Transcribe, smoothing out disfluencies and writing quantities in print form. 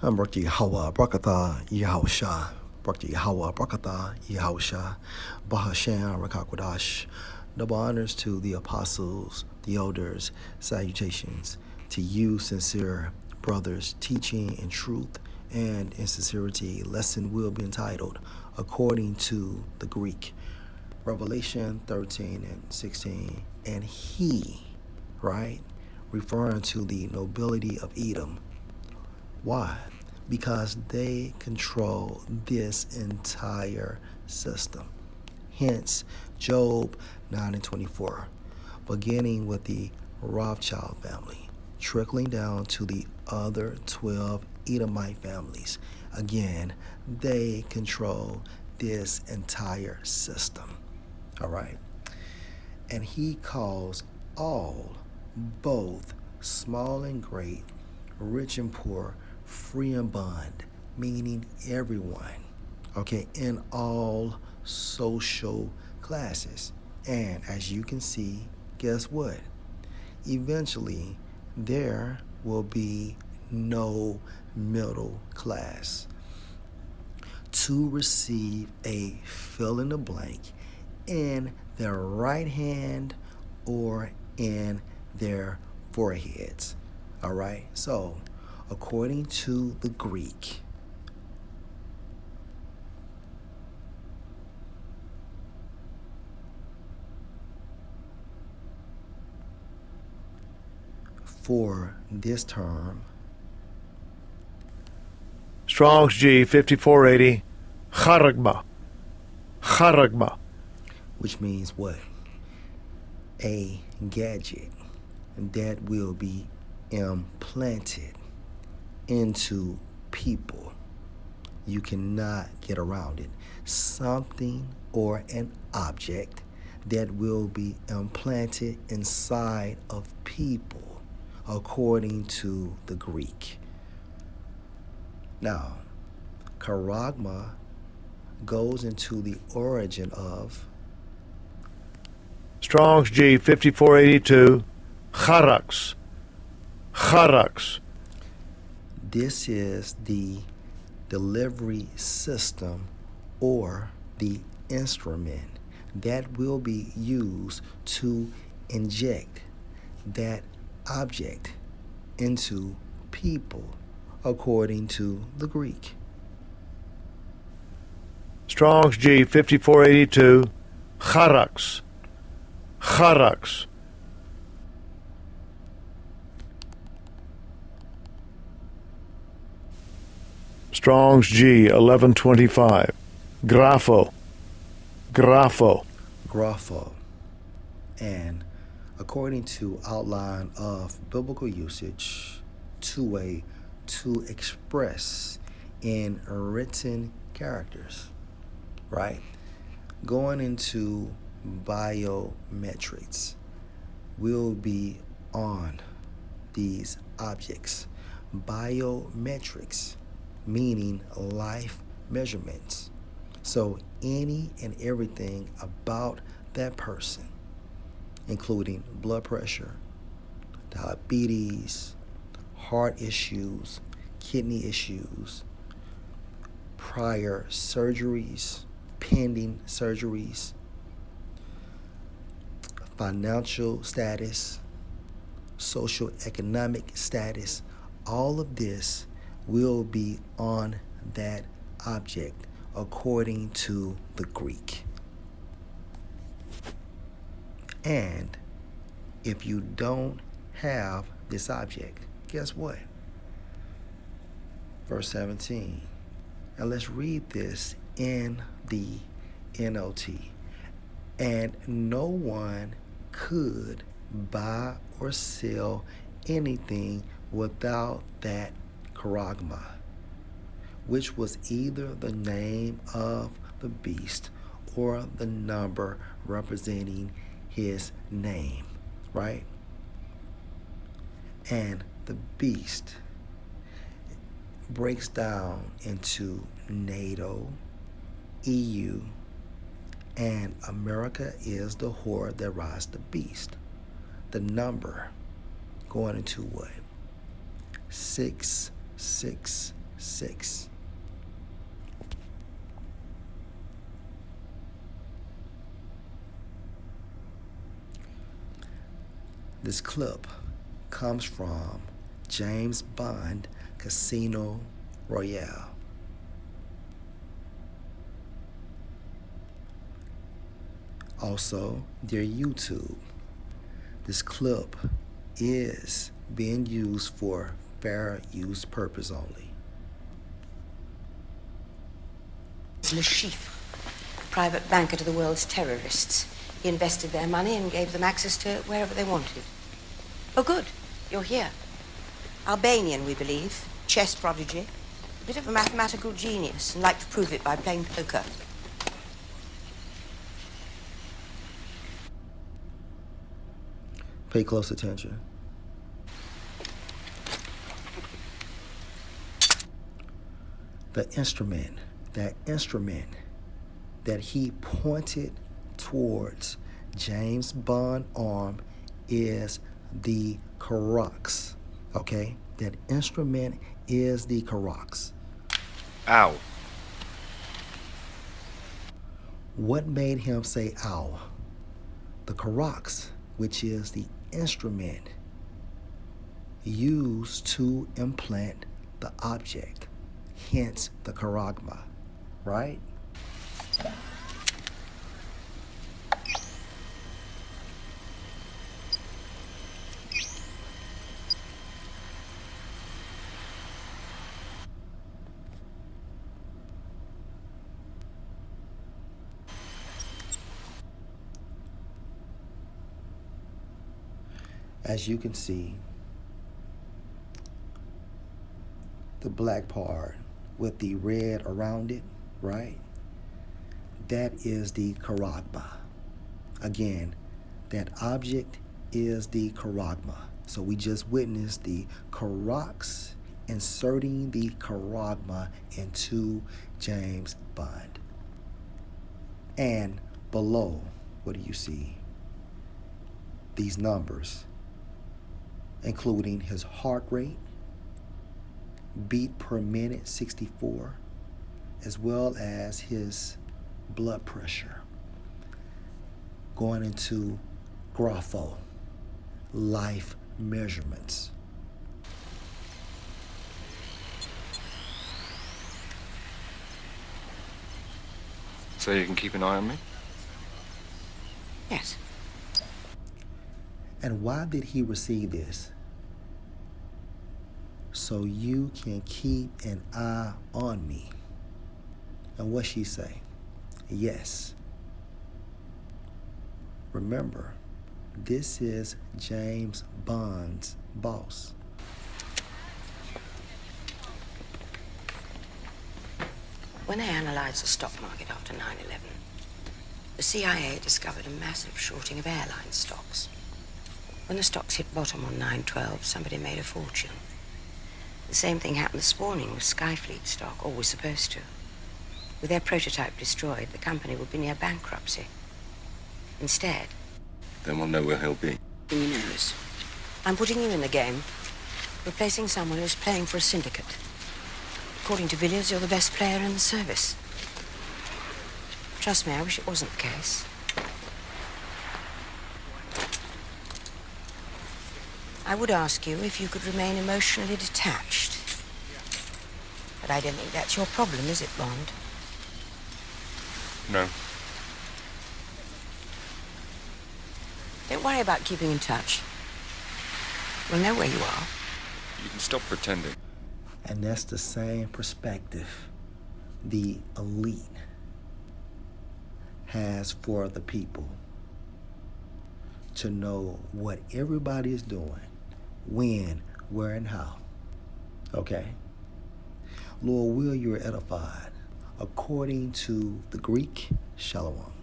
Barak Yahweh, Brakatha, Yahusha, Barak Yahweh, Brakatha, Yahusha, Bahashem, Rakakwadash. Double honors to the apostles, the elders, salutations to you, sincere brothers, teaching in truth and in sincerity. Lesson will be entitled, according to the Greek, Revelation 13 and 16. And he, right, referring to the nobility of Edom. Why? Because they control this entire system. Hence, Job 9 and 24, beginning with the Rothschild family, trickling down to the other 12 Edomite families. Again, they control this entire system. All right? And he calls all, both small and great, rich and poor, free and bond, meaning everyone, okay, in all social classes. And as you can see, guess what? Eventually, there will be no middle class to receive a fill in the blank in their right hand or in their foreheads. All right, so according to the Greek, for this term, Strong's G 5480, Charagma. Charagma. which means what? A gadget that will be implanted into people. You cannot get around it. Something or an object that will be implanted inside of people, according to the Greek. Now, charagma goes into the origin of Strong's G 5482, Charax. Charax. this is the delivery system or the instrument that will be used to inject that object into people, according to the Greek. Strong's G 5482, Charax. Charax. Strong's G 1125, Grapho. Grapho. Grapho. And according to outline of biblical usage, two-way to express in written characters, right? Going into biometrics will be on these objects. Biometrics meaning life measurements. So any and everything about that person, including blood pressure, diabetes, heart issues, kidney issues, prior surgeries, pending surgeries, financial status, social economic status, all of this will be on that object according to the Greek. And if you don't have this object, guess what? Verse 17. Now let's read this in the NLT. And no one could buy or sell anything without that charagma, which was either the name of the beast or the number representing his name, right? And the beast breaks down into NATO, EU, and America is the whore that rides the beast. The number going into what? 666. 6. This clip comes from James Bond Casino Royale. Also, their YouTube. This clip is being used for fair use purpose only. Le Chiffre, private banker to the world's terrorists. He invested their money and gave them access to it wherever they wanted. Oh, good. You're here. Albanian, we believe. Chess prodigy. A bit of a mathematical genius and like to prove it by playing poker. Pay close attention. That instrument that he pointed towards James Bond arm is the Carrax, okay? That instrument is the Carrax. Ow. What made him say ow? The Carrax, which is the instrument used to implant the object, hence the charagma, right? As you can see, the black part with the red around it, right? That is the charagma. Again, that object is the charagma. So we just witnessed the Carrax inserting the charagma into James Bond. And below, what do you see? These numbers, including his heart rate, beat per minute 64, as well as his blood pressure. Going into Grapho, life measurements. So you can keep an eye on me? Yes. And why did he receive this? So you can keep an eye on me. And what she say? Yes. Remember, this is James Bond's boss. When they analyzed the stock market after 9/11, the CIA discovered a massive shorting of airline stocks. When the stocks hit bottom on 9/12, somebody made a fortune. The same thing happened this morning with Skyfleet stock, or was supposed to. With their prototype destroyed, the company would be near bankruptcy. Instead... Then we'll know where he'll be. Who knows? I'm putting you in the game, replacing someone who's playing for a syndicate. According to Villiers, you're the best player in the service. Trust me, I wish it wasn't the case. I would ask you if you could remain emotionally detached. But I don't think that's your problem, is it, Bond? No. Don't worry about keeping in touch. We'll know where you are. You can stop pretending. And that's the same perspective the elite has for the people. To know what everybody is doing, when, where, and how. Okay? Lord, will you are edified according to the Greek Shalom.